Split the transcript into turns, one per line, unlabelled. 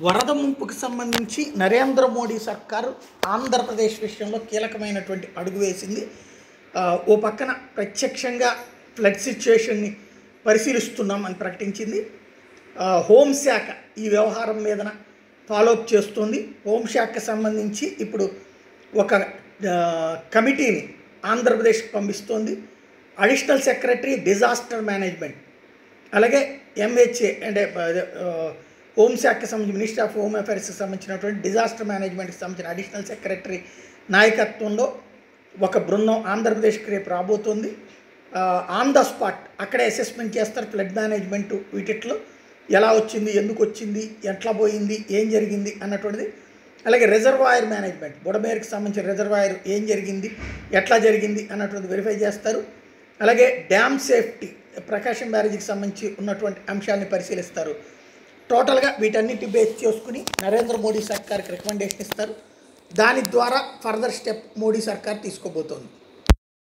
వరద ముంపుకు సంబంధించి నరేంద్ర మోడీ సర్కారు ఆంధ్రప్రదేశ్ విషయంలో కీలకమైనటువంటి అడుగు వేసింది. ఓ పక్కన ప్రత్యక్షంగా ఫ్లడ్ సిచ్యుయేషన్ని పరిశీలిస్తున్నామని ప్రకటించింది. హోంశాఖ ఈ వ్యవహారం మీదన ఫాలోఅప్ చేస్తుంది. హోంశాఖకు సంబంధించి ఇప్పుడు ఒక కమిటీని ఆంధ్రప్రదేశ్కి పంపిస్తోంది. అడిషనల్ సెక్రటరీ డిజాస్టర్ మేనేజ్మెంట్, అలాగే ఎంహెచ్ఏ అంటే హోంశాఖకి సంబంధించి మినిస్ట్రీ ఆఫ్ హోమ్ అఫైర్స్కి సంబంధించినటువంటి డిజాస్టర్ మేనేజ్మెంట్కి సంబంధించిన అడిషనల్ సెక్రటరీ నాయకత్వంలో ఒక బృందం ఆంధ్రప్రదేశ్కి రేపు రాబోతోంది. ఆన్ ద స్పాట్ అక్కడే అసెస్మెంట్ చేస్తారు. ఫ్లడ్ మేనేజ్మెంట్ వీటిట్లో ఎలా వచ్చింది, ఎందుకు వచ్చింది, ఎట్లా పోయింది, ఏం జరిగింది అన్నటువంటిది. అలాగే రిజర్వాయర్ మేనేజ్మెంట్, బుడమేరుకి సంబంధించిన రిజర్వాయర్ ఏం జరిగింది, ఎట్లా జరిగింది అన్నటువంటిది వెరిఫై చేస్తారు. అలాగే డ్యామ్ సేఫ్టీ, ప్రకాశం బ్యారేజీకి సంబంధించి ఉన్నటువంటి అంశాన్ని పరిశీలిస్తారు. టోటల్గా వీటన్నిటి బేస్ చేసుకుని నరేంద్ర మోడీ సర్కార్కి రికమెండేషన్ ఇస్తారు. దాని ద్వారా ఫర్దర్ స్టెప్ మోడీ సర్కార్ తీసుకోబోతోంది.